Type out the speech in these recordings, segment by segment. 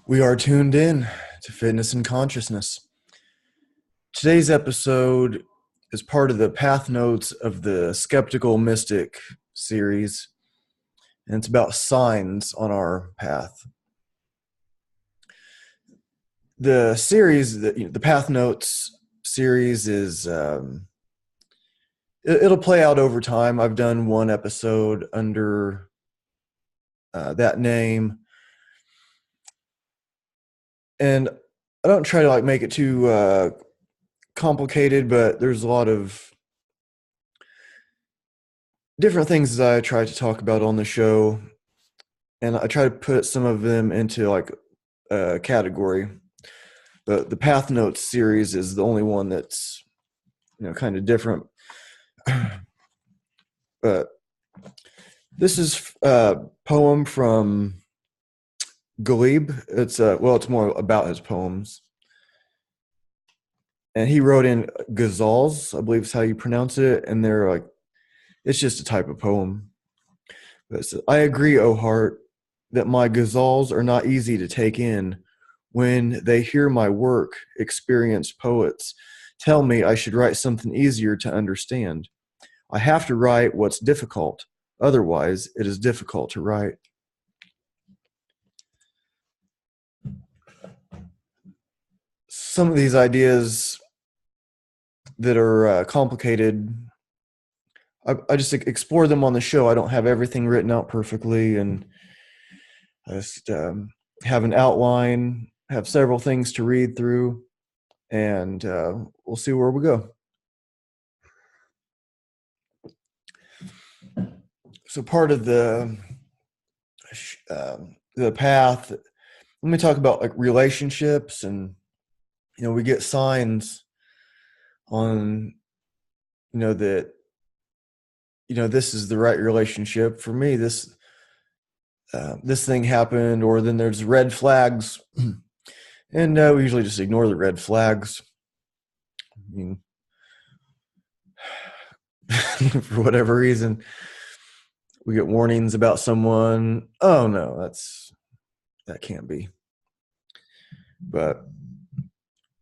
We are tuned in to fitness and consciousness. Today's episode is part of the path notes of the Skeptical Mystic series, and it's about signs on our path. The series, the path notes series is, it'll play out over time. I've done one episode under that name, and I don't try to make it too complicated, but there's a lot of different things that I try to talk about on the show, and I try to put some of them into a category. But the Path Notes series is the only one that's kind of different. But this is a poem from Galib. It's more about his poems. And he wrote in ghazals, I believe is how you pronounce it, and they're it's just a type of poem. But I agree, O heart, that my ghazals are not easy to take in. When they hear my work, experienced poets tell me I should write something easier to understand. I have to write what's difficult. Otherwise, it is difficult to write. Some of these ideas that are complicated, I just explore them on the show. I don't have everything written out perfectly, and I just have an outline, have several things to read through, and we'll see where we go. So part of the path, let me talk about relationships, and we get signs on that this is the right relationship for me. This thing happened, or then there's red flags, and we usually just ignore the red flags. I mean, for whatever reason, we get warnings about someone. Oh no, that can't be. But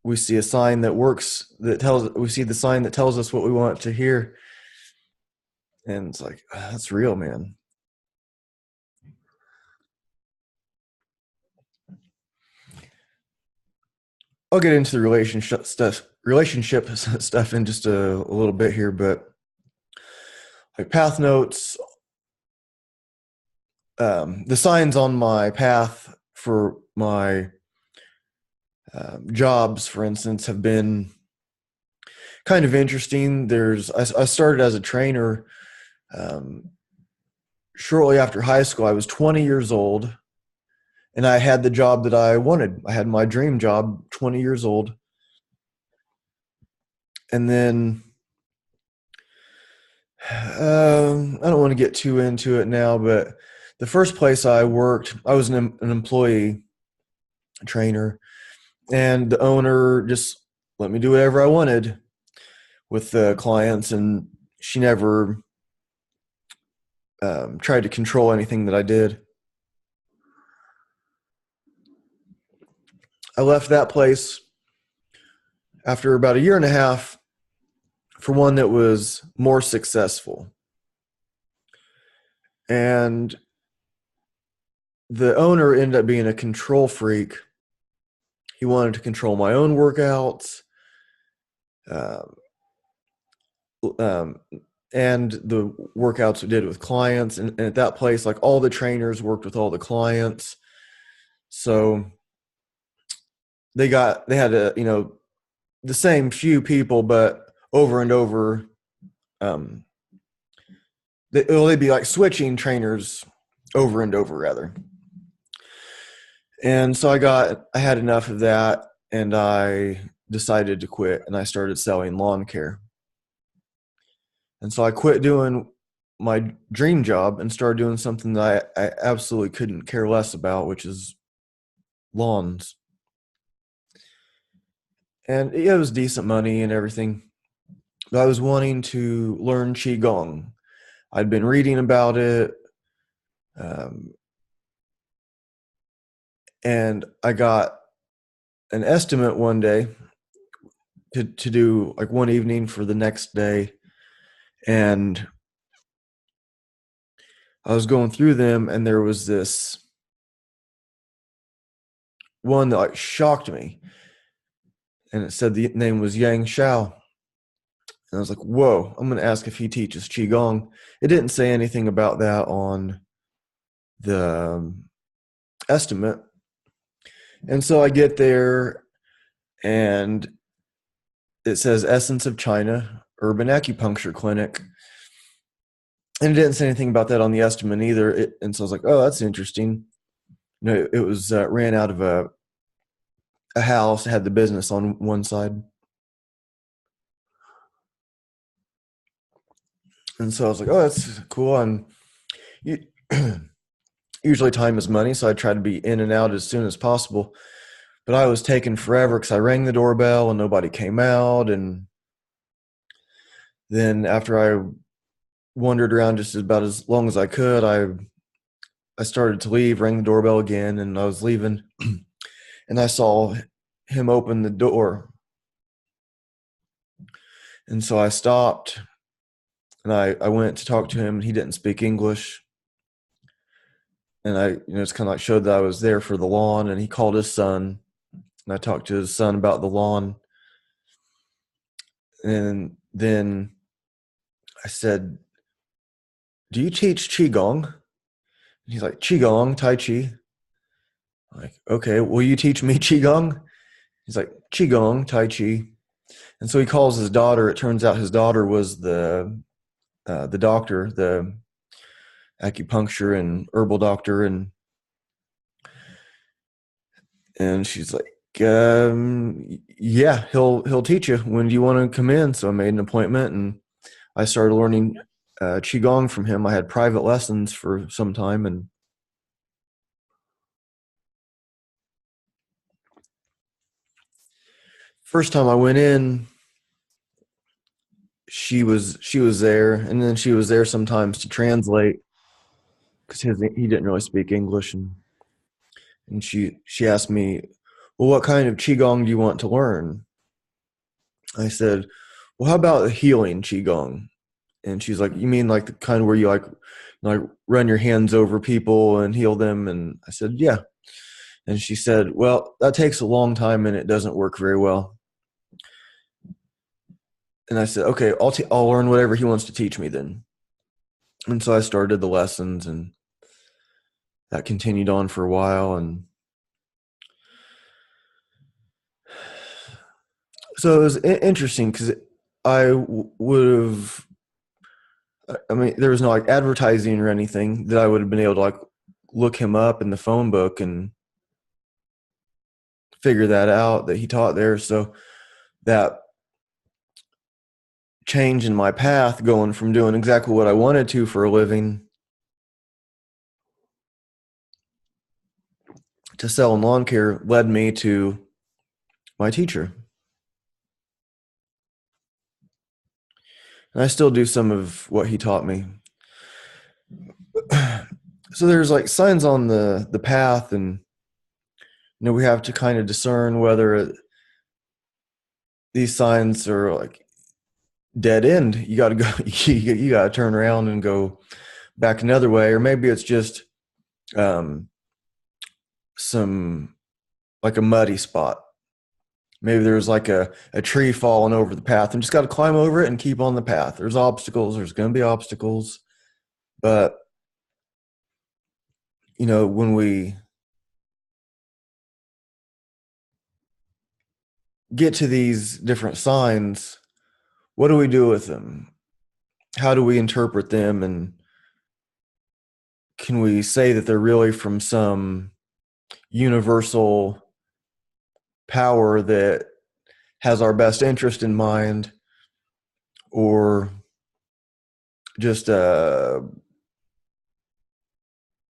we see a sign that works, we see the sign that tells us what we want to hear, and it's that's real, man. I'll get into the relationship stuff in just a little bit here, but path notes, the signs on my path for my jobs, for instance, have been kind of interesting. I started as a trainer shortly after high school. I was 20 years old, and I had the job that I wanted. I had my dream job, 20 years old. And then I don't want to get too into it now, but the first place I worked, I was an employee trainer, and the owner just let me do whatever I wanted with the clients, and she never tried to control anything that I did. I left that place after about a year and a half for one that was more successful. And the owner ended up being a control freak. He wanted to control my own workouts, and the workouts we did with clients. And at that place, all the trainers worked with all the clients. So they had the same few people, but over and over, they'd be switching trainers over and over, rather. And so I had enough of that, and I decided to quit, and I started selling lawn care. And so I quit doing my dream job and started doing something that I absolutely couldn't care less about, which is lawns. And it was decent money and everything. But I was wanting to learn Qigong. I'd been reading about it. And I got an estimate one day to do like one evening for the next day. And I was going through them, and there was this one that like shocked me. And it said the name was Yang Shao. And I was like, whoa, I'm going to ask if he teaches Qigong. It didn't say anything about that on the estimate. And so I get there, and it says Essence of China Urban Acupuncture Clinic. And it didn't say anything about that on the estimate either. And so I was like, oh, that's interesting. It was ran out of a house, had the business on one side. And so I was like, oh, that's cool. And usually time is money, so I try to be in and out as soon as possible. But I was taking forever because I rang the doorbell and nobody came out. And then after I wandered around just about as long as I could, I started to leave, rang the doorbell again, and I was leaving. And I saw him open the door. And so I stopped, and I went to talk to him, and he didn't speak English. And I, it's kind of like showed that I was there for the lawn, and he called his son, and I talked to his son about the lawn. And then I said, do you teach Qigong? And he's like, Qigong, Tai Chi. I'm like, okay, will you teach me Qigong? He's like, Qigong, Tai Chi. And so he calls his daughter. It turns out his daughter was the doctor, the acupuncture and herbal doctor, and she's like, yeah, he'll teach you. When do you want to come in? So I made an appointment, and I started learning Qigong from him. I had private lessons for some time, and first time I went in, she was there, and then she was there sometimes to translate because he didn't really speak English, and she asked me, well, what kind of Qigong do you want to learn? I said, well, how about healing Qigong? And she's like, you mean like the kind where you like run your hands over people and heal them? And I said, yeah. And she said, well, that takes a long time and it doesn't work very well. And I said, okay, I'll learn whatever he wants to teach me then. And so I started the lessons, and that continued on for a while. And so it was interesting because I would have, I mean, there was no like advertising or anything that I would have been able to like look him up in the phone book and figure that out that he taught there. So that change in my path, going from doing exactly what I wanted to for a living to selling lawn care, led me to my teacher. And I still do some of what he taught me. So there's like signs on the path, and we have to kind of discern whether these signs are like dead end. You got to go. You got to turn around and go back another way, or maybe it's just some like a muddy spot. Maybe there's like a tree falling over the path, and just got to climb over it and keep on the path. There's obstacles. There's going to be obstacles, but when we get to these different signs, what do we do with them? How do we interpret them? And can we say that they're really from some universal power that has our best interest in mind, or just a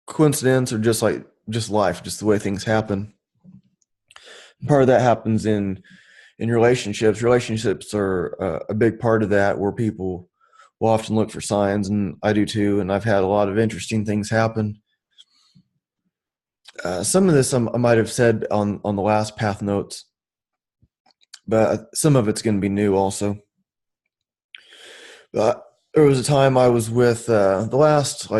coincidence, or just life, just the way things happen? Part of that happens in relationships. Relationships are a big part of that, where people will often look for signs, and I do too. And I've had a lot of interesting things happen Some of this I might have said on the last path notes, but some of it's going to be new also. But there was a time I was with the last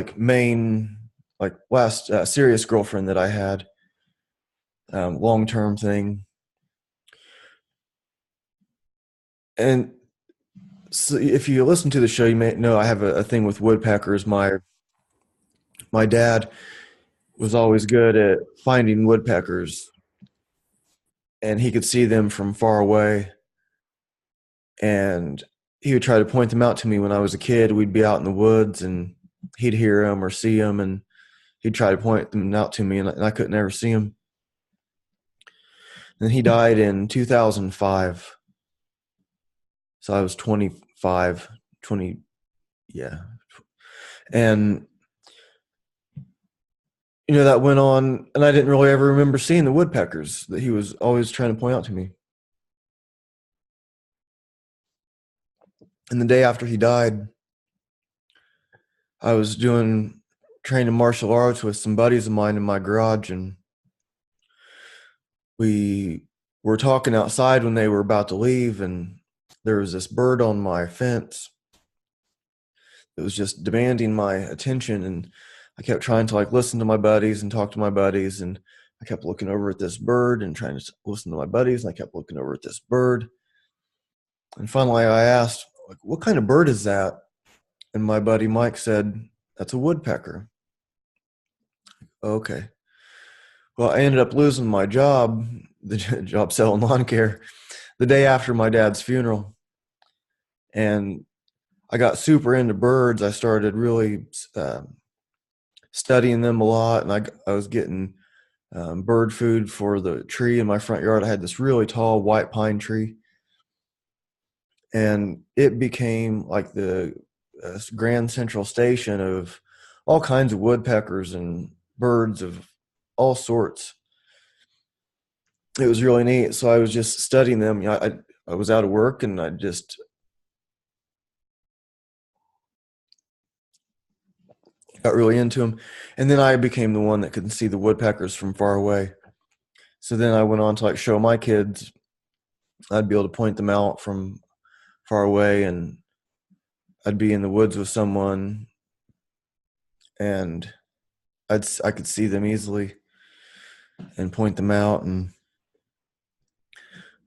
last serious girlfriend that I had, long term thing, and so if you listen to the show, you may know I have a thing with woodpeckers. My dad was always good at finding woodpeckers, and he could see them from far away, and he would try to point them out to me when I was a kid. We'd be out in the woods, and he'd hear them or see them, and he'd try to point them out to me, and I couldn't ever see them. And he died in 2005, so I was 25, 20, yeah, and that went on, and I didn't really ever remember seeing the woodpeckers that he was always trying to point out to me. And the day after he died, I was doing training martial arts with some buddies of mine in my garage, and we were talking outside when they were about to leave, and there was this bird on my fence. It was just demanding my attention, and I kept trying to listen to my buddies and talk to my buddies, and I kept looking over at this bird and trying to listen to my buddies, and I kept looking over at this bird. And finally I asked, what kind of bird is that? And my buddy Mike said, that's a woodpecker. Okay. Well, I ended up losing my job, the job selling lawn care, the day after my dad's funeral. And I got super into birds. I started really studying them a lot, and I was getting bird food for the tree in my front yard. I had this really tall white pine tree, and it became like the grand central station of all kinds of woodpeckers and birds of all sorts. It was really neat. So I was just studying them. I was out of work, and I just got really into them. And then I became the one that could see the woodpeckers from far away. So then I went on to show my kids. I'd be able to point them out from far away, and I'd be in the woods with someone, and I could see them easily and point them out. And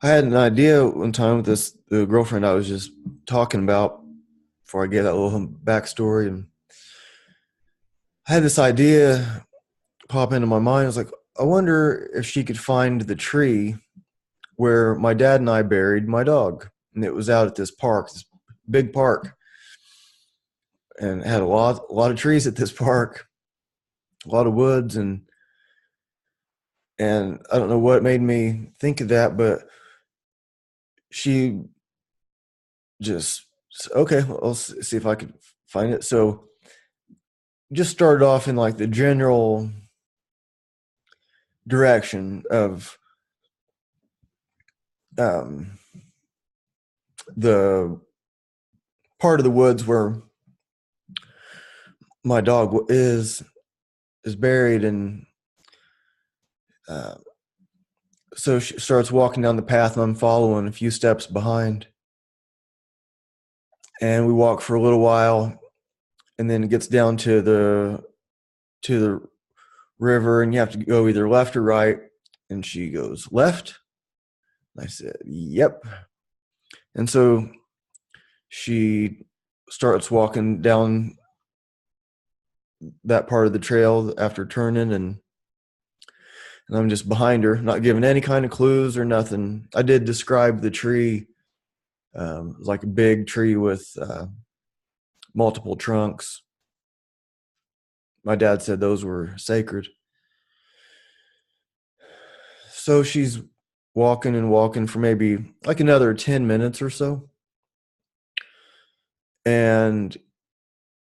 I had an idea one time with the girlfriend I was just talking about before I get that little backstory, and I had this idea pop into my mind. I was like, I wonder if she could find the tree where my dad and I buried my dog. And it was out at this park, this big park, and it had a lot of trees at this park, a lot of woods, and I don't know what made me think of that, but she just, okay, well, I'll see if I could find it. So just started off in the general direction of the part of the woods where my dog is buried, and so she starts walking down the path, and I'm following a few steps behind, and we walk for a little while, and then it gets down to the river, and you have to go either left or right. And she goes, left. I said, yep. And so she starts walking down that part of the trail after turning, and I'm just behind her, not giving any kind of clues or nothing. I did describe the tree. It was like a big tree with multiple trunks. My dad said those were sacred. So she's walking and walking for maybe another 10 minutes or so. And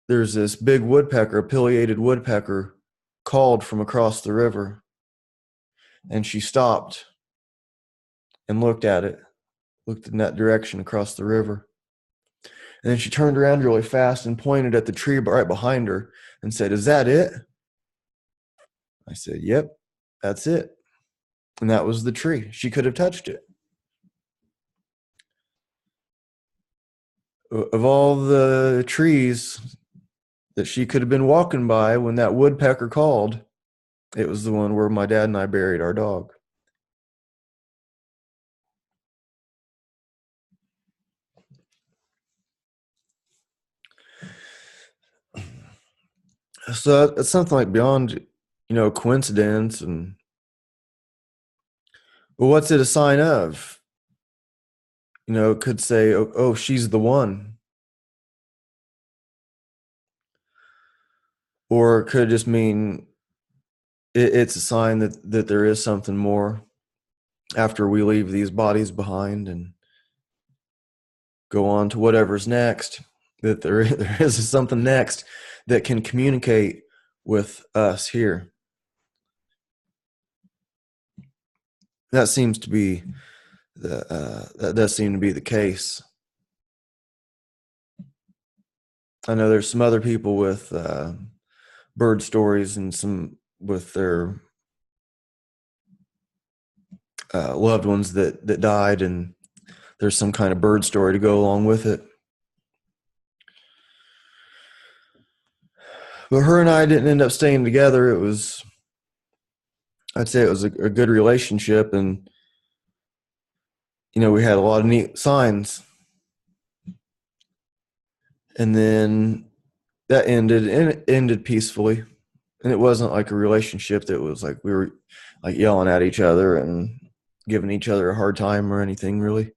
there's this big woodpecker, a pileated woodpecker, called from across the river. And she stopped and looked at it, looked in that direction across the river. And then she turned around really fast and pointed at the tree right behind her and said, is that it? I said, yep. That's it. And that was the tree. She could have touched it. Of all the trees that she could have been walking by when that woodpecker called, it was the one where my dad and I buried our dog. So it's something like beyond, coincidence. And well, what's it a sign of? It could say, oh, she's the one. Or it could just mean it's a sign that there is something more after we leave these bodies behind and go on to whatever's next, that there is something next that can communicate with us here. That seems to be that does seem to be the case. I know there's some other people with bird stories and some with their loved ones that died, and there's some kind of bird story to go along with it. But her and I didn't end up staying together. I'd say it was a good relationship, and we had a lot of neat signs. And then that ended, and it ended peacefully. And it wasn't like a relationship that was like we were like yelling at each other and giving each other a hard time or anything, really.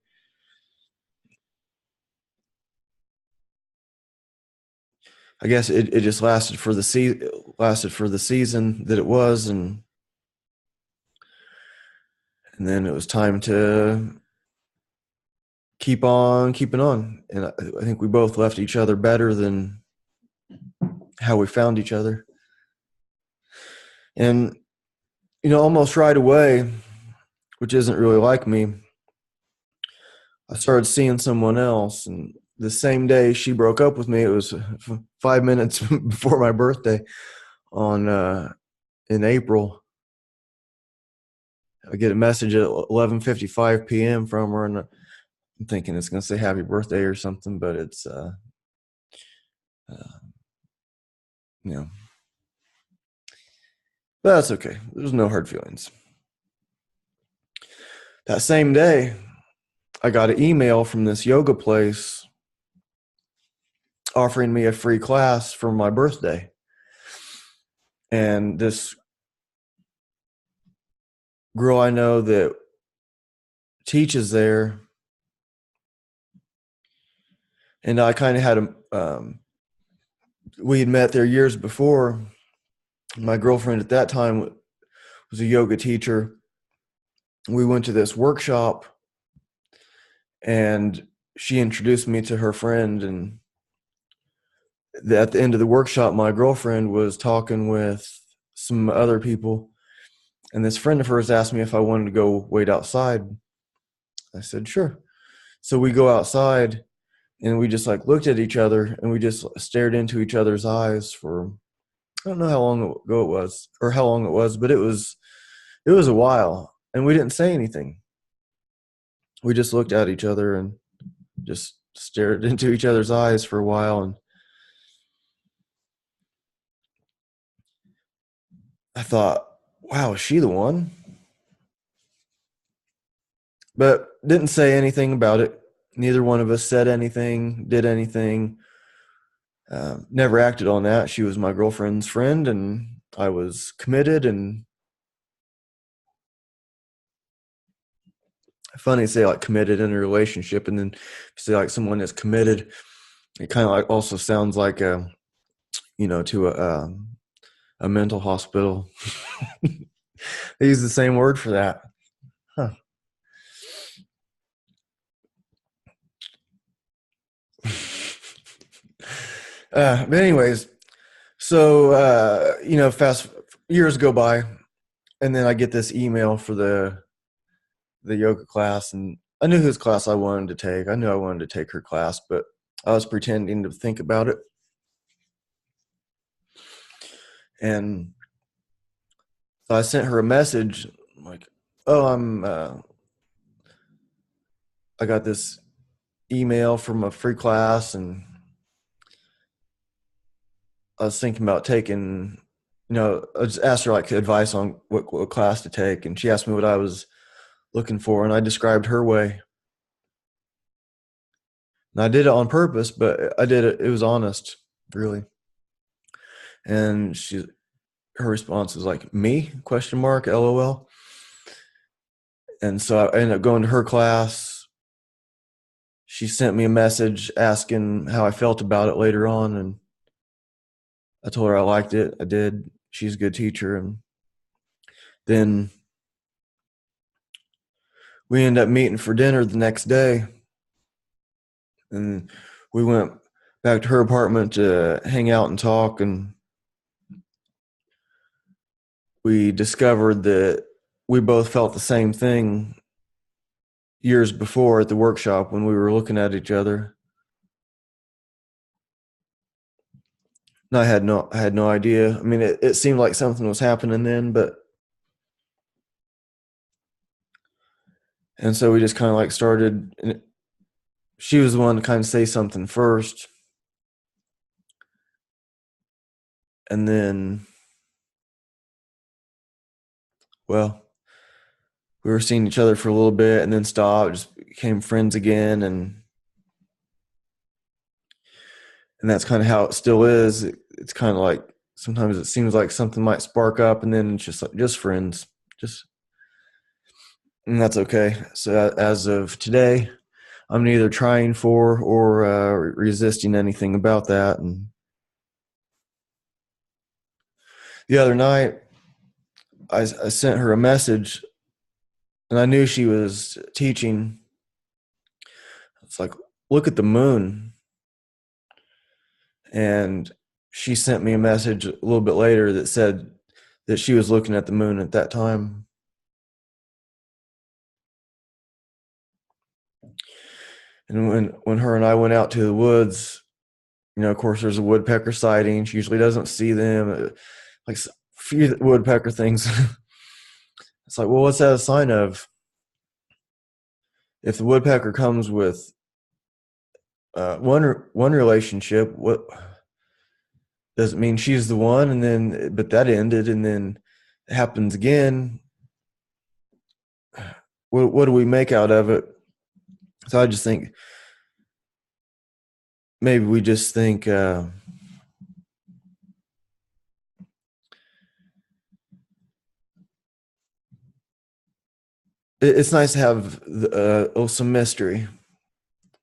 I guess it just lasted for the season that it was, and then it was time to keep on keeping on. And I think we both left each other better than how we found each other. And almost right away, which isn't really like me, I started seeing someone else. And the same day she broke up with me, it was 5 minutes before my birthday in April. I get a message at 11:55 p.m. from her, and I'm thinking it's going to say happy birthday or something, but it's but that's okay. There's no hard feelings. That same day, I got an email from this yoga place offering me a free class for my birthday. And this girl I know that teaches there, and I kind of had we had met there years before. My girlfriend at that time was a yoga teacher. We went to this workshop, and she introduced me to her friend. And at the end of the workshop, my girlfriend was talking with some other people, and this friend of hers asked me if I wanted to go wait outside. I said, sure. So we go outside, and we just like looked at each other, and we just stared into each other's eyes for, I don't know how long ago it was or how long it was, but it was a while, and we didn't say anything. We just looked at each other and just stared into each other's eyes for a while. And I thought, wow, is she the one? But didn't say anything about it. Neither one of us said anything, did anything, never acted on that. She was my girlfriend's friend, and I was committed. And funny to say like committed in a relationship, and then say like someone is committed, it kind of like also sounds like to a mental hospital. They use the same word for that. Huh. But anyways, so fast years go by, and then I get this email for the yoga class, and I knew whose class I wanted to take. I knew I wanted to take her class, but I was pretending to think about it. And So I sent her a message like, "Oh, I got this email from a free class, and I was thinking about taking, I just asked her like advice on what class to take, and she asked me what I was looking for, and I described her way. And I did it on purpose, but I did it. It was honest, really. And her response was like, "Me? Question mark? LOL." And so I ended up going to her class. She sent me a message asking how I felt about it later on, and I told her I liked it. I did. She's a good teacher, and then we ended up meeting for dinner the next day, and we went back to her apartment to hang out and talk, and we discovered that we both felt the same thing years before at the workshop when we were looking at each other. And I had no idea. I mean, it seemed like something was happening then, and so we just kind of like started. And she was the one to kind of say something first, and then, well, we were seeing each other for a little bit, and then stopped. Just became friends again, and that's kind of how it still is. It's kind of like sometimes it seems like something might spark up, and then it's just like just friends, just, and that's okay. So as of today, I'm neither trying for or resisting anything about that. And the other night, I sent her a message, and I knew she was teaching. It's like, look at the moon. And she sent me a message a little bit later that said that she was looking at the moon at that time. And when her and I went out to the woods, of course, there's a woodpecker sighting. She usually doesn't see them. Like a few woodpecker things. It's like, well, what's that a sign of? If the woodpecker comes with one relationship, what does it mean? She's the one, and then but that ended, and then it happens again. What do we make out of it? So I just think maybe we just think it's nice to have some mystery.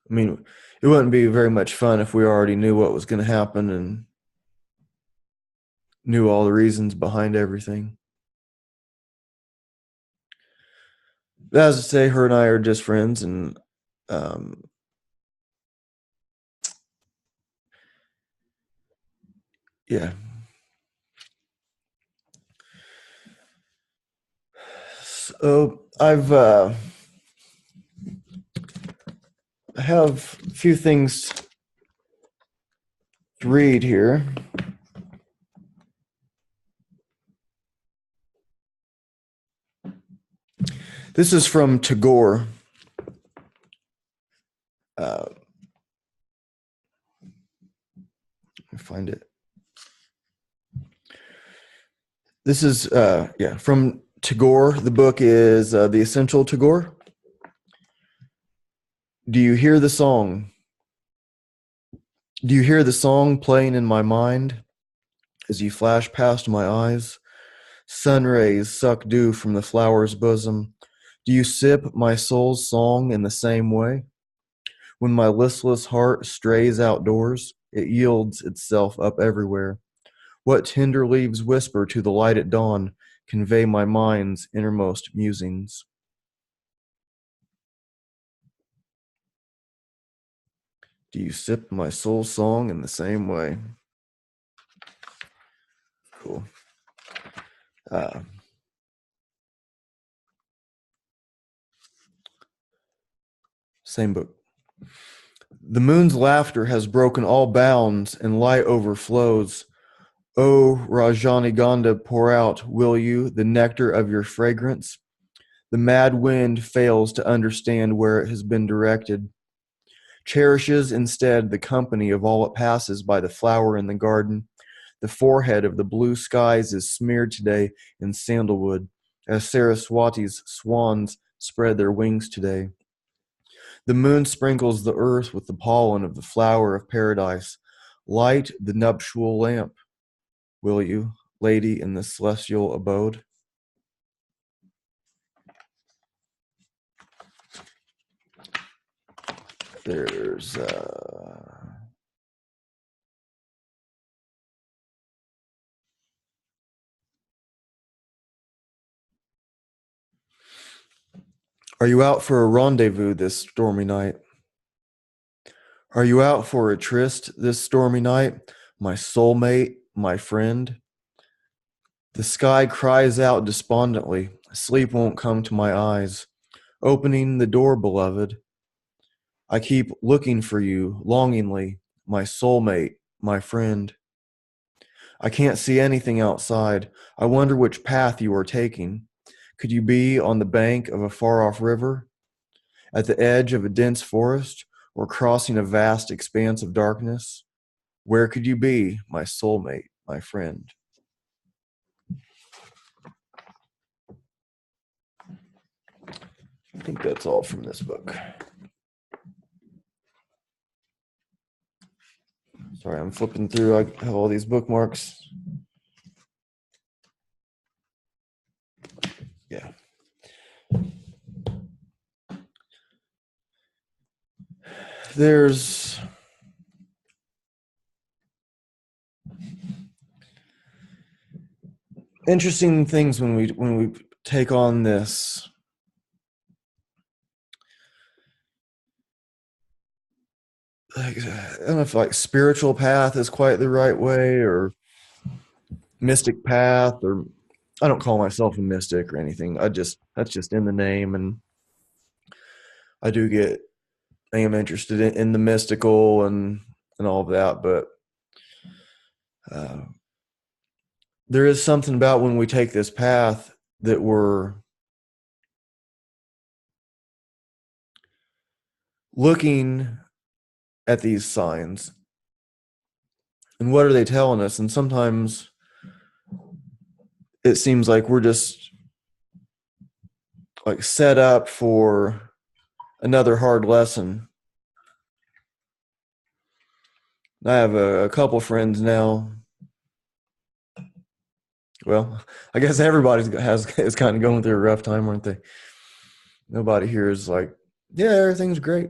I mean, it wouldn't be very much fun if we already knew what was going to happen and knew all the reasons behind everything. But as I say, her and I are just friends, and um, yeah. So I have a few things to read here. This is from Tagore. Let me find it. This is from Tagore. The book is The Essential Tagore. Do you hear the song? Do you hear the song playing in my mind as you flash past my eyes? Sun rays suck dew from the flower's bosom. Do you sip my soul's song in the same way? When my listless heart strays outdoors, it yields itself up everywhere. What tender leaves whisper to the light at dawn, convey my mind's innermost musings. Do you sip my soul song in the same way? Cool. Uh, Same book. The moon's laughter has broken all bounds and light overflows. O Rajaniganda, pour out, will you, the nectar of your fragrance? The mad wind fails to understand where it has been directed, cherishes instead the company of all it passes by the flower in the garden. The forehead of the blue skies is smeared today in sandalwood, as Saraswati's swans spread their wings today. The moon sprinkles the earth with the pollen of the flower of paradise. Light the nuptial lamp, will you, lady in the celestial abode? There's Are you out for a rendezvous this stormy night? Are you out for a tryst this stormy night, my soulmate, my friend? The sky cries out despondently. Sleep won't come to my eyes. Opening the door, beloved. I keep looking for you longingly, my soulmate, my friend. I can't see anything outside. I wonder which path you are taking. Could you be on the bank of a far-off river, at the edge of a dense forest, or crossing a vast expanse of darkness? Where could you be, my soulmate, my friend? I think that's all from this book. Sorry, I'm flipping through. I have all these bookmarks. Yeah. There's interesting things when we take on this I don't know if like spiritual path is quite the right way, or mystic path, or I don't call myself a mystic or anything. That's just in the name, and I am interested in the mystical and all of that, but uh, there is something about when we take this path that we're looking at these signs and what are they telling us, and sometimes it seems like we're just like set up for another hard lesson. I have a couple friends now. Well, I guess everybody is kind of going through a rough time, aren't they? Nobody here is like, yeah, everything's great.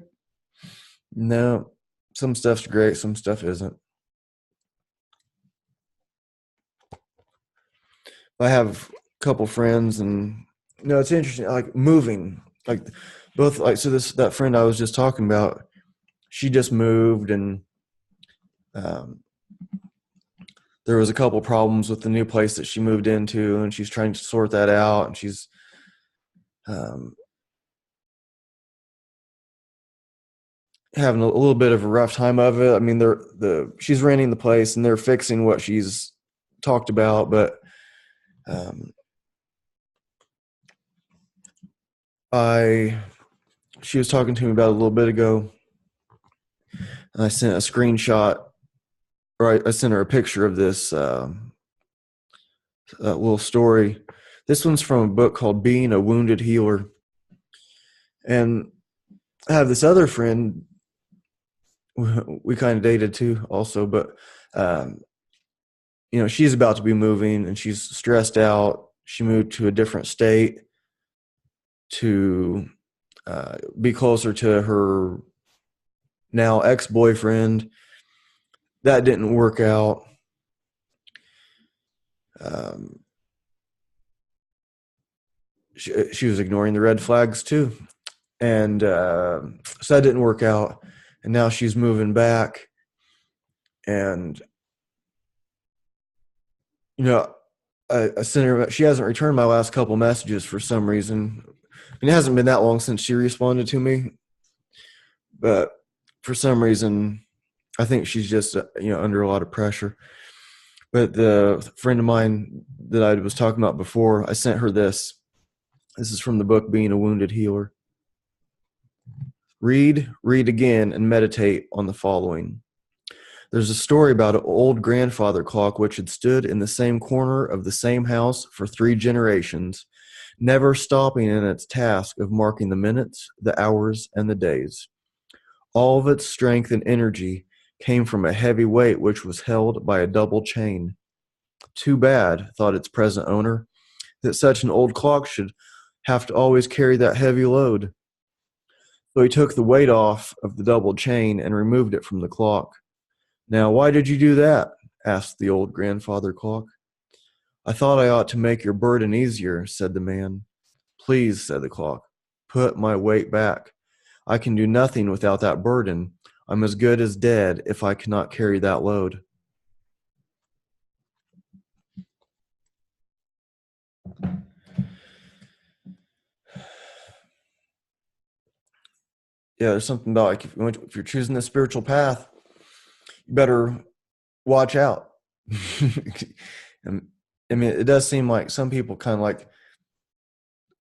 No, some stuff's great, some stuff isn't. I have a couple friends, and it's interesting. Like moving, like both like so. That friend I was just talking about, she just moved, and um, there was a couple problems with the new place that she moved into, and she's trying to sort that out, and she's um, having a little bit of a rough time of it. I mean, she's renting the place and they're fixing what she's talked about, but um, she was talking to me about a little bit ago, and I sent a screenshot, or I sent her a picture of this little story. This one's from a book called Being a Wounded Healer. And I have this other friend, we kind of dated too also, but she's about to be moving and she's stressed out. She moved to a different state to be closer to her now ex-boyfriend. That didn't work out. She was ignoring the red flags too, and so that didn't work out. And now she's moving back, and I sent her. She hasn't returned my last couple messages for some reason. I mean, it hasn't been that long since she responded to me, but for some reason, I think she's just under a lot of pressure. But the friend of mine that I was talking about before, I sent her this. This is from the book Being a Wounded Healer. Read again, and meditate on the following. There's a story about an old grandfather clock which had stood in the same corner of the same house for 3 generations, never stopping in its task of marking the minutes, the hours, and the days. All of its strength and energy came from a heavy weight which was held by a double chain. Too bad, thought its present owner, that such an old clock should have to always carry that heavy load. So he took the weight off of the double chain and removed it from the clock. Now, why did you do that? Asked the old grandfather clock. I thought I ought to make your burden easier, said the man. Please, said the clock, put my weight back. I can do nothing without that burden. I'm as good as dead if I cannot carry that load. Yeah, there's something about like if you're choosing the spiritual path, you better watch out. And I mean, it does seem like some people kind of like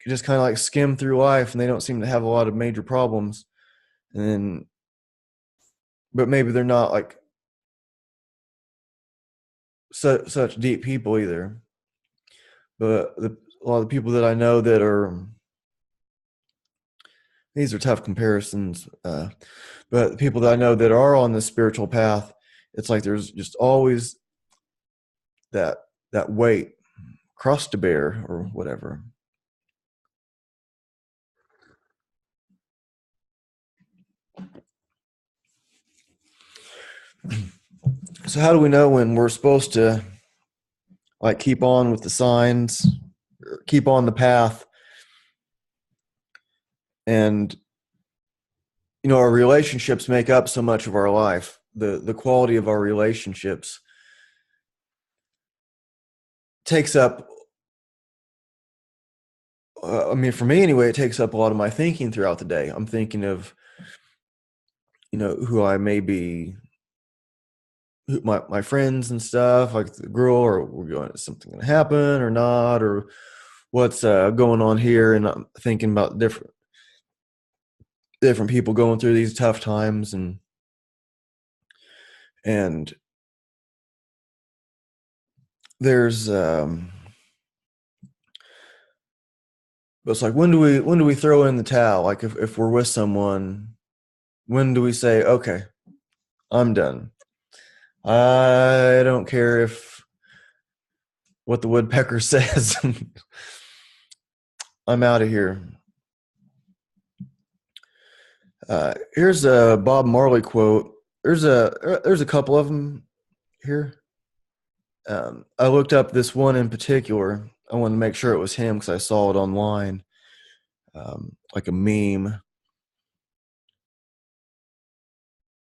just kind of like skim through life, and they don't seem to have a lot of major problems. And then, but maybe they're not like such deep people either. But a lot of the people that I know that are, these are tough comparisons. But the people that I know that are on the spiritual path, it's like there's just always that weight, cross to bear or whatever. So how do we know when we're supposed to like keep on with the signs, or keep on the path? And you know, our relationships make up so much of our life. The quality of our relationships takes up I mean, for me anyway, it takes up a lot of my thinking throughout the day. I'm thinking of, you know, who I may be, my friends and stuff, like the girl, or we're going, is something going to happen or not, or what's going on here. And I'm thinking about different people going through these tough times, and there's but it's like when do we throw in the towel? Like if we're with someone, when do we say, okay, I'm done? I don't care if what the woodpecker says. I'm out of here. Here's a Bob Marley quote. There's a couple of them here. I looked up this one in particular. I wanted to make sure it was him because I saw it online, like a meme.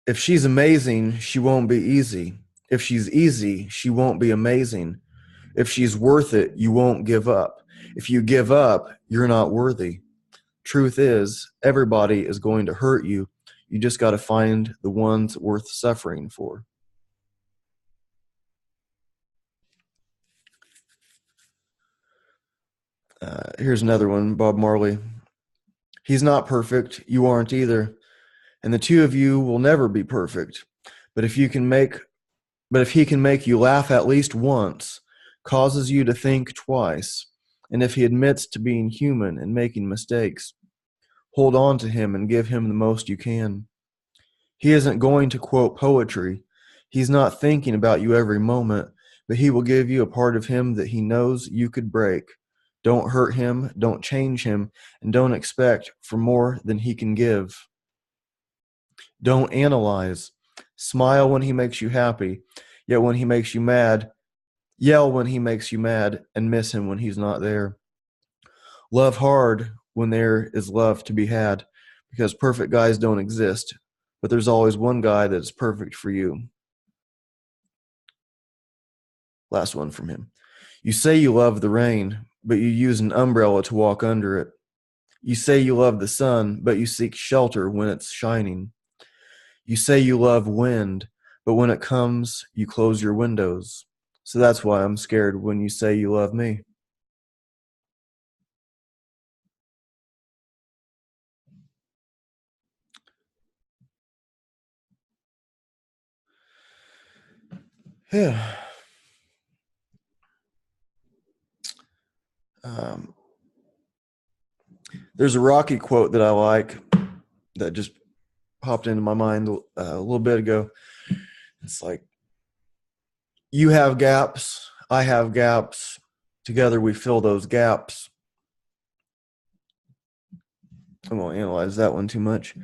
If she's amazing, she won't be easy. If she's easy, she won't be amazing. If she's worth it, you won't give up. If you give up, you're not worthy. Truth is, everybody is going to hurt you. You just got to find the ones worth suffering for. Here's another one, Bob Marley. He's not perfect. You aren't either. And the two of you will never be perfect. But if he can make you laugh at least once, causes you to think twice, and if he admits to being human and making mistakes, hold on to him and give him the most you can. He isn't going to quote poetry. He's not thinking about you every moment, but he will give you a part of him that he knows you could break. Don't hurt him, don't change him, and don't expect for more than he can give. Don't analyze. Smile when he makes you happy, yet when he makes you mad, yell when he makes you mad, and miss him when he's not there. Love hard when there is love to be had, because perfect guys don't exist, but there's always one guy that is perfect for you. Last one from him. You say you love the rain, but you use an umbrella to walk under it. You say you love the sun, but you seek shelter when it's shining. You say you love wind, but when it comes, you close your windows. So that's why I'm scared when you say you love me. Yeah. Um, there's a Rocky quote that I like that just popped into my mind a little bit ago. It's like, you have gaps, I have gaps. Together we fill those gaps. I won't analyze that one too much.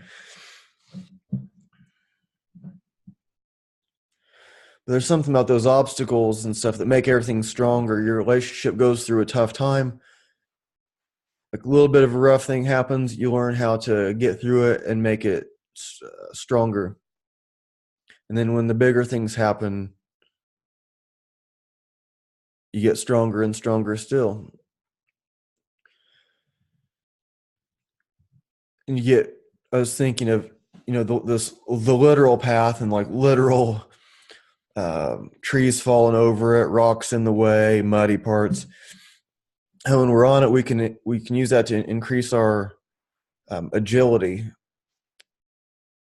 But there's something about those obstacles and stuff that make everything stronger. Your relationship goes through a tough time. Like a little bit of a rough thing happens, you learn how to get through it and make it stronger. And then when the bigger things happen, you get stronger and stronger still. And you get, I was thinking of, the literal path and like literal trees falling over it, rocks in the way, muddy parts. And when we're on it, we can use that to increase our agility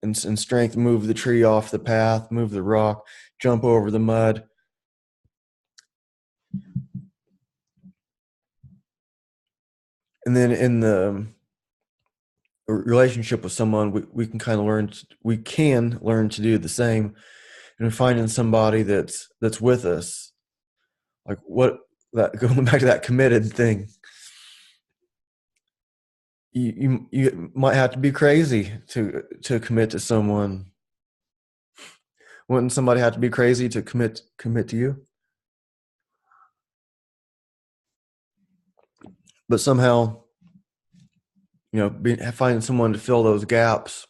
and strength. Move the tree off the path, move the rock, jump over the mud. And then in the relationship with someone, we can kind of learn to do the same, and finding somebody that's with us, like what that going back to that committed thing. You might have to be crazy to commit to someone. Wouldn't somebody have to be crazy to commit to you? But somehow, finding someone to fill those gaps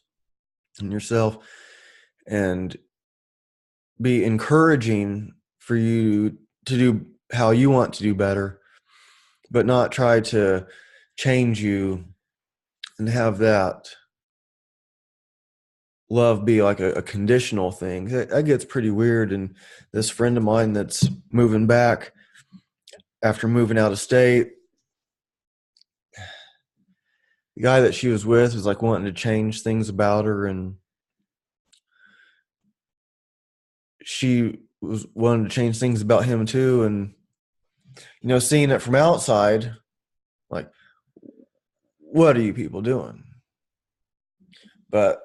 in yourself and be encouraging for you to do how you want to do better, but not try to change you and have that love be like a conditional thing. That gets pretty weird. And this friend of mine that's moving back after moving out of state, the guy that she was with was like wanting to change things about her, and she was wanting to change things about him too. And seeing it from outside, like, what are you people doing? But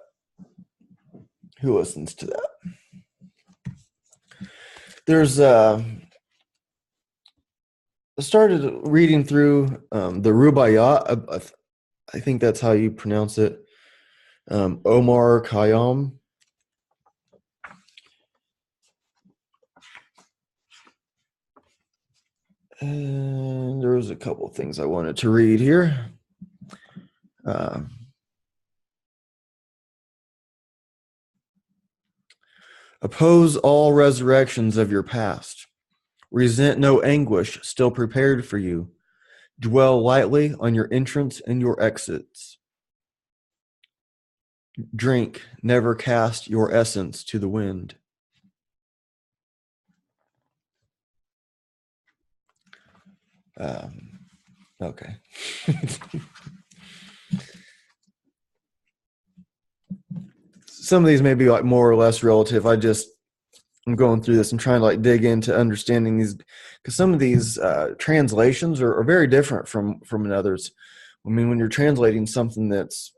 who listens to that? There's I started reading through the Rubaiyat. I think that's how you pronounce it. Omar Khayyam. And there was a couple of things I wanted to read here. Oppose all resurrections of your past. Resent no anguish still prepared for you. Dwell lightly on your entrance and your exits. Drink, never cast your essence to the wind. Okay. Some of these may be like more or less relative. I'm going through this and trying to like dig into understanding these, because some of these translations are very different from others. I mean, when you're translating something that's,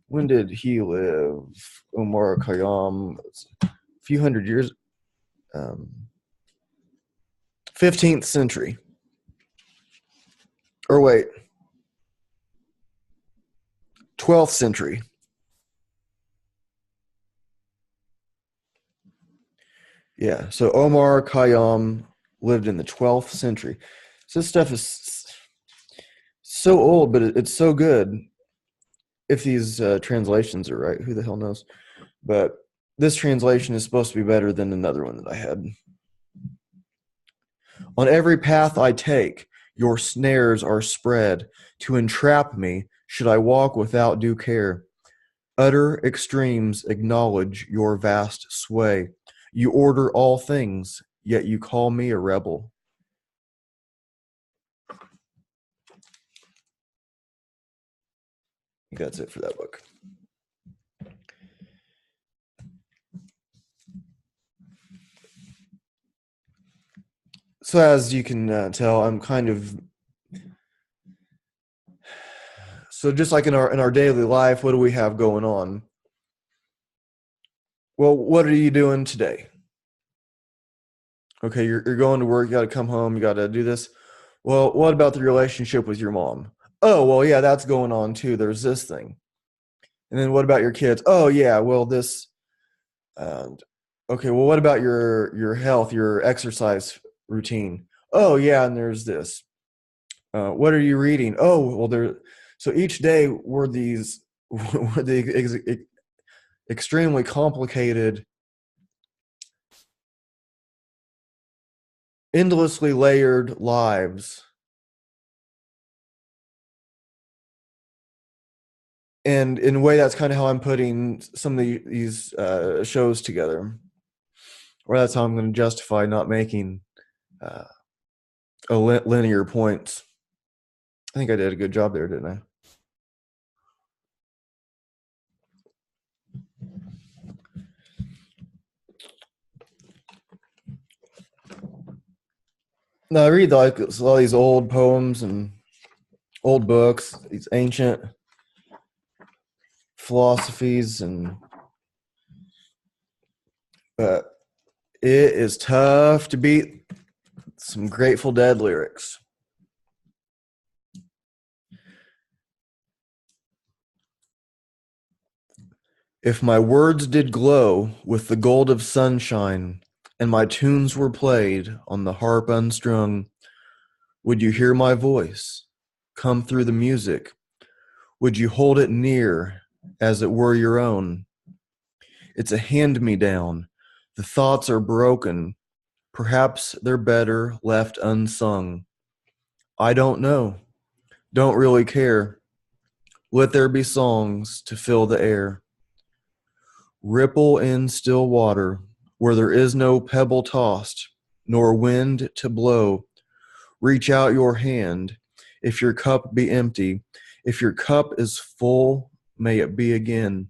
when did he live? Omar Khayyam, a few hundred years, 15th century. Or wait, 12th century. Yeah, so Omar Khayyam lived in the 12th century. So this stuff is so old, but it's so good. If these translations are right, who the hell knows? But this translation is supposed to be better than another one that I had. On every path I take, your snares are spread to entrap me should I walk without due care. Utter extremes acknowledge your vast sway. You order all things, yet you call me a rebel. I think that's it for that book. So as you can tell, I'm kind of just like in our daily life. What do we have going on? Well, what are you doing today? Okay, you're going to work. You got to come home. You got to do this. Well, what about the relationship with your mom? Oh, well, yeah, that's going on too. There's this thing. And then what about your kids? Oh, yeah, well, this. Okay, well, what about your health, your exercise routine? Oh, yeah, and there's this. What are you reading? Oh, well, there. So each day were these were the extremely complicated, endlessly layered lives. And in a way, that's kind of how I'm putting some of these shows together, or that's how I'm going to justify not making linear points. I think I did a good job there, didn't I? No, I read like all these old poems and old books, these ancient philosophies, and but it is tough to beat some Grateful Dead lyrics. If my words did glow with the gold of sunshine, and my tunes were played on the harp unstrung, would you hear my voice come through the music? Would you hold it near as it were your own? It's a hand-me-down. The thoughts are broken. Perhaps they're better left unsung. I don't know. Don't really care. Let there be songs to fill the air. Ripple in still water, where there is no pebble tossed, nor wind to blow. Reach out your hand, if your cup be empty. If your cup is full, may it be again.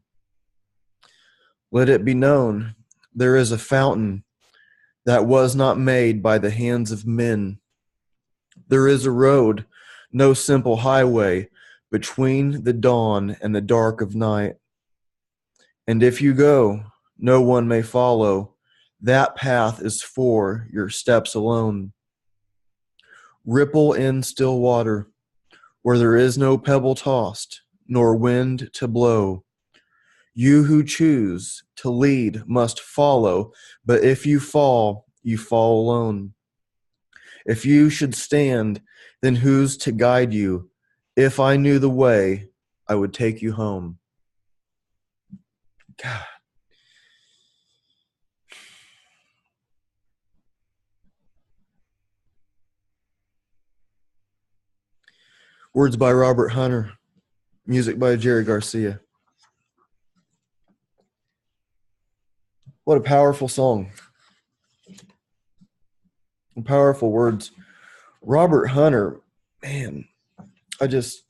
Let it be known, there is a fountain that was not made by the hands of men. There is a road, no simple highway, between the dawn and the dark of night. And if you go, no one may follow. That path is for your steps alone. Ripple in still water, where there is no pebble tossed, nor wind to blow. You who choose to lead must follow, but if you fall alone. If you should stand, then who's to guide you? If I knew the way, I would take you home. God. Words by Robert Hunter. Music by Jerry Garcia. What a powerful song. Powerful words. Robert Hunter, man, I just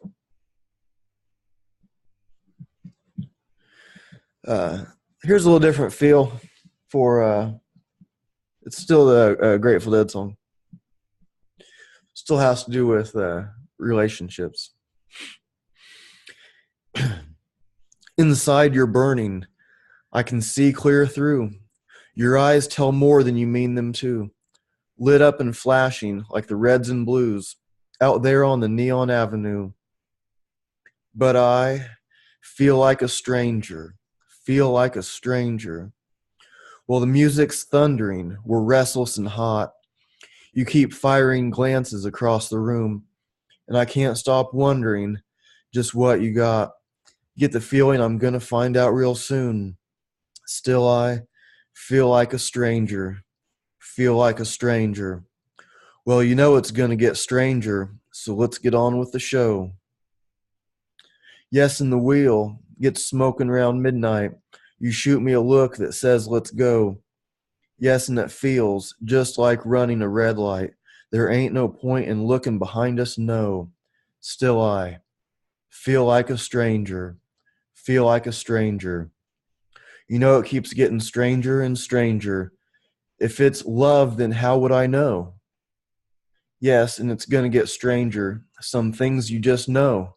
here's a little different feel for it's still a Grateful Dead song. Still has to do with relationships. Inside you're burning. I can see clear through. Your eyes tell more than you mean them to. Lit up and flashing like the reds and blues out there on the neon avenue. But I feel like a stranger. Feel like a stranger. While the music's thundering, we're restless and hot. You keep firing glances across the room, and I can't stop wondering just what you got. Get the feeling I'm gonna find out real soon. Still, I feel like a stranger. Feel like a stranger. Well, you know it's gonna get stranger, so let's get on with the show. Yes, and the wheel gets smoking around midnight. You shoot me a look that says let's go. Yes, and it feels just like running a red light. There ain't no point in looking behind us, no. Still I feel like a stranger, feel like a stranger. You know it keeps getting stranger and stranger. If it's love, then how would I know? Yes, and it's going to get stranger. Some things you just know.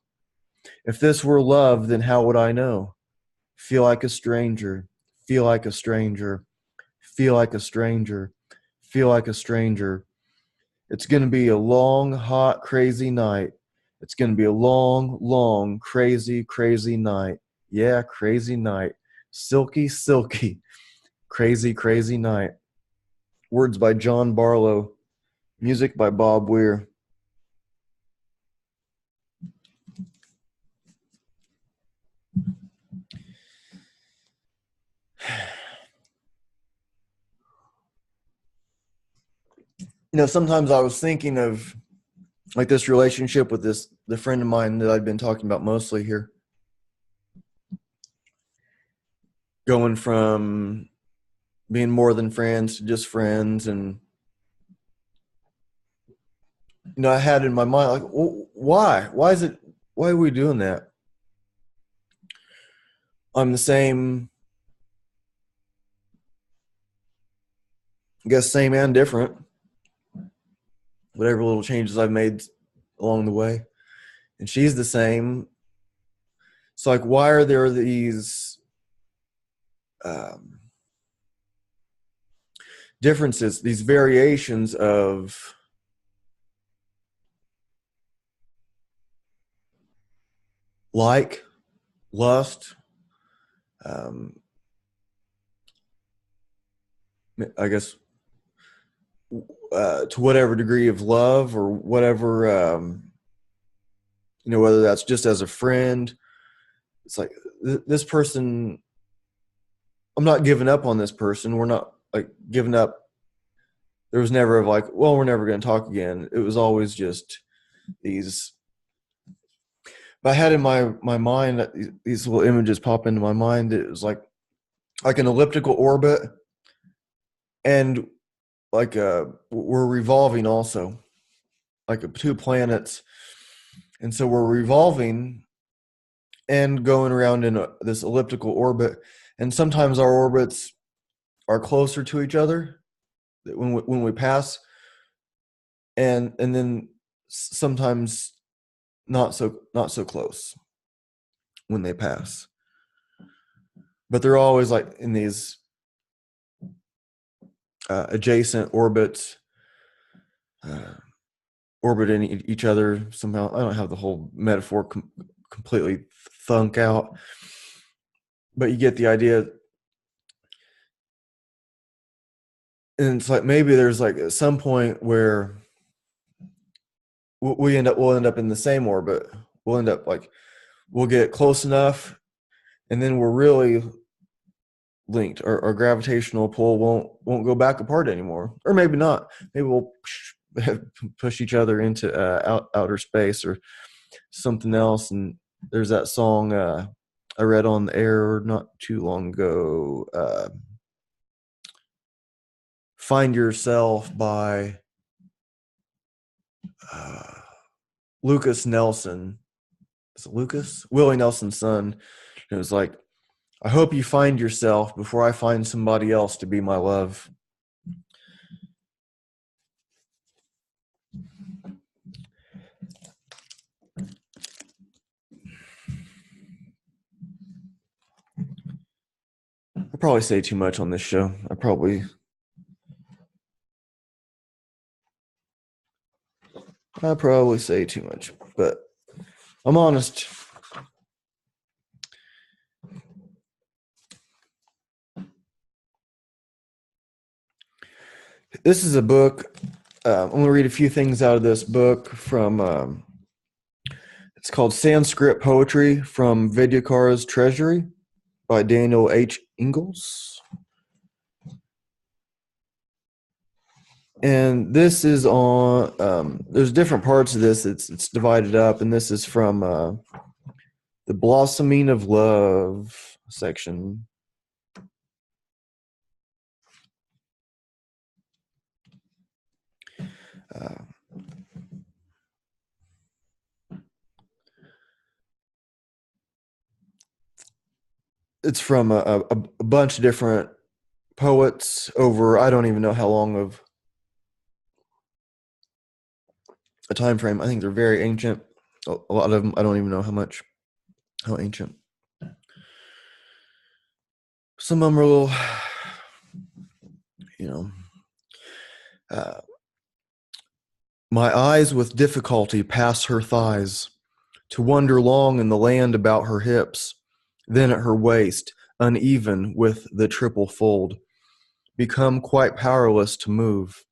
If this were love, then how would I know? Feel like a stranger, feel like a stranger, feel like a stranger, feel like a stranger. It's going to be a long, hot, crazy night. It's going to be a long, long, crazy, crazy night. Yeah, crazy night. Silky, silky, crazy, crazy night. Words by John Barlow. Music by Bob Weir. Sometimes I was thinking of like this relationship with the friend of mine that I've been talking about mostly here. Going from being more than friends to just friends. And, I had in my mind, like, well, why? Why are we doing that? I'm the same, I guess, same and different. Whatever little changes I've made along the way. And she's the same. So, like, why are there these differences, these variations of like, lust, I guess, to whatever degree of love or whatever, whether that's just as a friend. It's like this person, I'm not giving up on this person. We're not like giving up. There was never like, well, we're never going to talk again. It was always just these. But I had in my mind these little images pop into my mind. It was like an elliptical orbit, and like we're revolving also, like two planets, and so we're revolving and going around in this elliptical orbit. And sometimes our orbits are closer to each other when we pass, and then sometimes not so close when they pass. But they're always like in these adjacent orbits, orbiting each other somehow. I don't have the whole metaphor completely thunk out, but you get the idea. And it's like maybe there's like at some point where we'll end up in the same orbit. We'll end up like we'll get close enough, and then we're really linked. Our gravitational pull won't go back apart anymore, or maybe not. Maybe we'll push each other into outer space or something else. And there's that song I read on the air not too long ago. Find Yourself by Lucas Nelson. Is it Lucas? Willie Nelson's son. It was like, I hope you find yourself before I find somebody else to be my love. I probably say too much on this show. I probably say too much, but I'm honest. This is a book. I'm going to read a few things out of this book from, it's called Sanskrit Poetry from Vidyakar's Treasury by Daniel H. Ingalls. And this is on, there's different parts of this. It's divided up, and this is from the Blossoming of Love section. Uh, it's from a bunch of different poets over I don't even know how long of a time frame. I think they're very ancient. A lot of them I don't even know how ancient. Some of them are a little, you know. Uh, my eyes with difficulty pass her thighs, to wander long in the land about her hips, then at her waist, uneven with the triple fold, become quite powerless to move.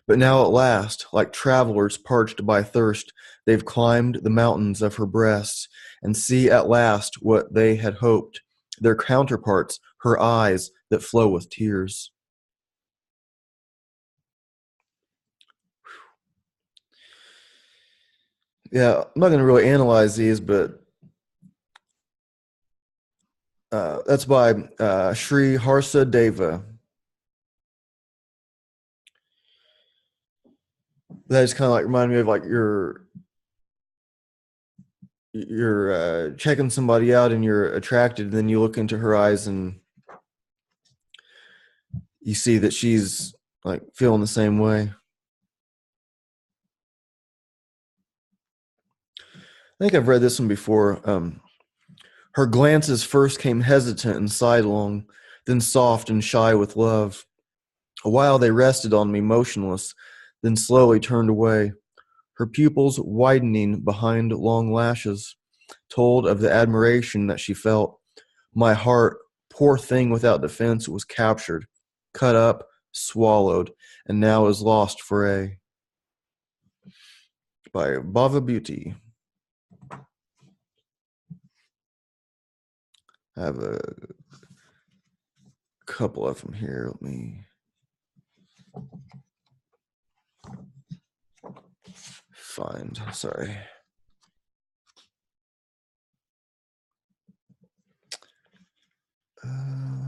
But now at last, like travelers parched by thirst, they've climbed the mountains of her breasts and see at last what they had hoped, their counterparts, her eyes that flow with tears. Yeah, I'm not going to really analyze these, but that's by Sri Harsa Deva. That just kind of like remind me of like you're checking somebody out and you're attracted, and then you look into her eyes and you see that she's like feeling the same way. I think I've read this one before. Her glances first came hesitant and sidelong, then soft and shy with love. A while they rested on me motionless, then slowly turned away. Her pupils widening behind long lashes told of the admiration that she felt. My heart, poor thing without defense, was captured, cut up, swallowed, and now is lost for a. By Bava Beauty. I have a couple of them here. Let me find. Sorry. Um,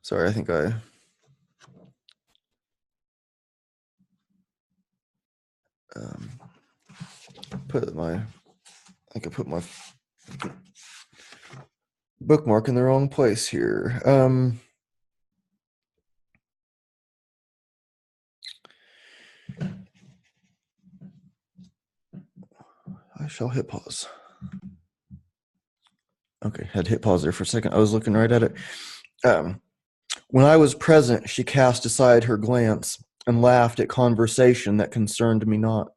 sorry, I think I um, put my. I could put my bookmark in the wrong place here. I shall hit pause. Okay, had to hit pause there for a second. I was looking right at it. Um, when I was present, she cast aside her glance and laughed at conversation that concerned me not.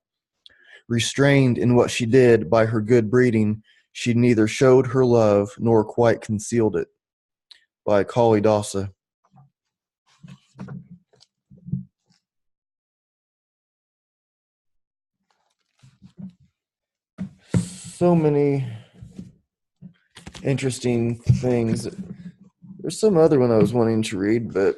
Restrained in what she did by her good breeding, she neither showed her love nor quite concealed it. By Kalidasa. So many interesting things. There's some other one I was wanting to read, but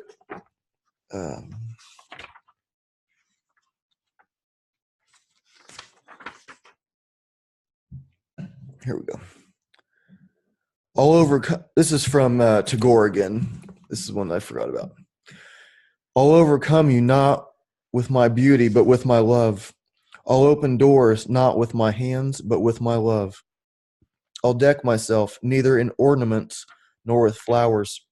here we go. This is from Tagore again. This is one I forgot about. I'll overcome you not with my beauty, but with my love. I'll open doors not with my hands, but with my love. I'll deck myself neither in ornaments nor with flowers.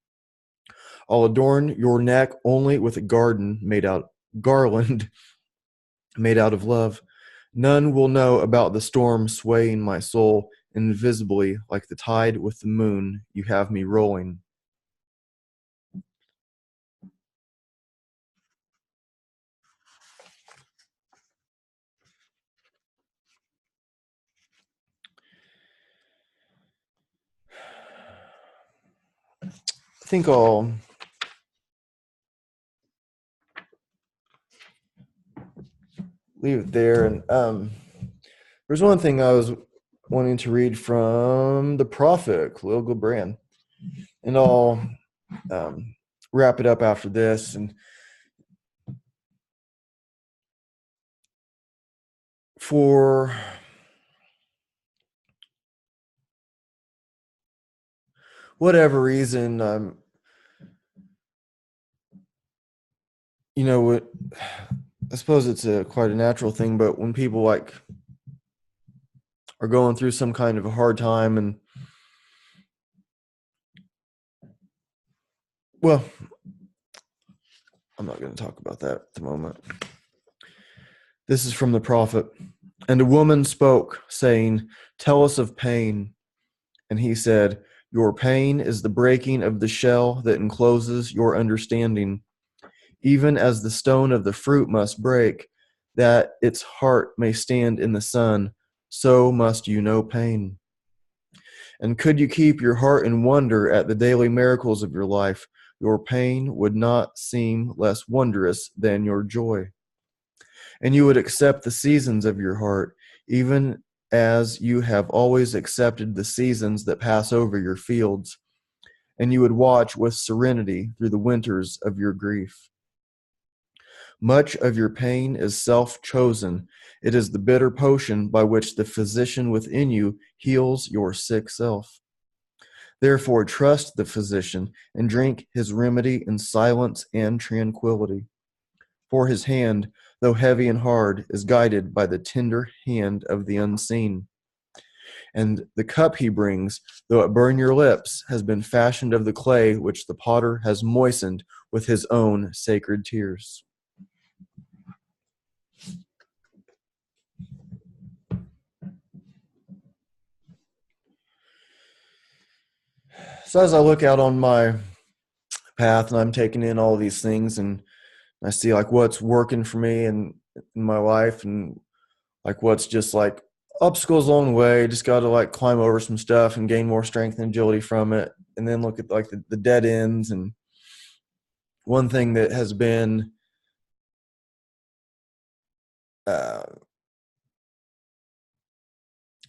I'll adorn your neck only with a garland made out of love. None will know about the storm swaying my soul invisibly like the tide with the moon. You have me rolling. I think I'll leave it there. And there's one thing I was wanting to read from the Prophet, Khalil Gibran, and I'll wrap it up after this. And for whatever reason, you know what, I suppose it's a quite a natural thing, but when people like are going through some kind of a hard time, and well, I'm not going to talk about that at the moment. This is from the prophet. And a woman spoke, saying, "Tell us of pain." And he said, "Your pain is the breaking of the shell that encloses your understanding, even as the stone of the fruit must break, that its heart may stand in the sun, so must you know pain. And could you keep your heart in wonder at the daily miracles of your life, your pain would not seem less wondrous than your joy. And you would accept the seasons of your heart, even as you have always accepted the seasons that pass over your fields. And you would watch with serenity through the winters of your grief. Much of your pain is self-chosen. It is the bitter potion by which the physician within you heals your sick self. Therefore, trust the physician and drink his remedy in silence and tranquility. For his hand, though heavy and hard, is guided by the tender hand of the unseen. And the cup he brings, though it burn your lips, has been fashioned of the clay which the potter has moistened with his own sacred tears. So as I look out on my path and I'm taking in all these things, and I see like what's working for me and in my life, and like what's just like obstacles along the way, just got to like climb over some stuff and gain more strength and agility from it, and then look at like the dead ends. And one thing that has been uh,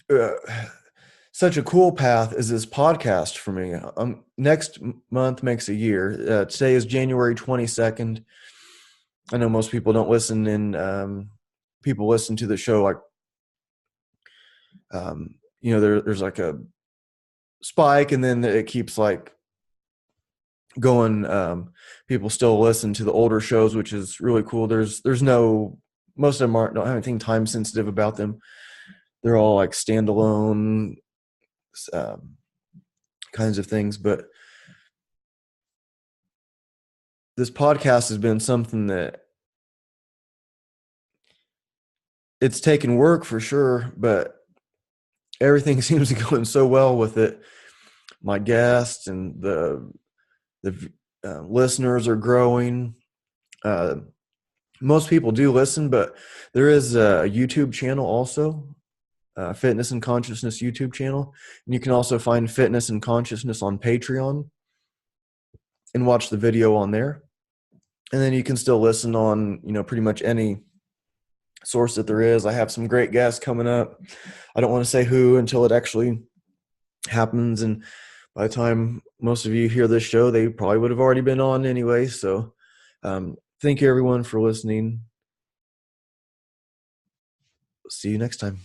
uh, such a cool path is this podcast for me. Next month makes a year. Today is January 22nd. I know most people don't listen in, people listen to the show like, there's like a spike and then it keeps like going. People still listen to the older shows, which is really cool. There's no, most of them don't have anything time sensitive about them. They're all like standalone um, kinds of things. But this podcast has been something that it's taken work for sure, but everything seems to be going so well with it. My guests and the listeners are growing. Uh, Most people do listen, but there is a YouTube channel also, Fitness and Consciousness YouTube channel. And you can also find Fitness and Consciousness on Patreon and watch the video on there. And then you can still listen on, pretty much any source that there is. I have some great guests coming up. I don't want to say who until it actually happens. And by the time most of you hear this show, they probably would have already been on anyway. So thank you everyone for listening. See you next time.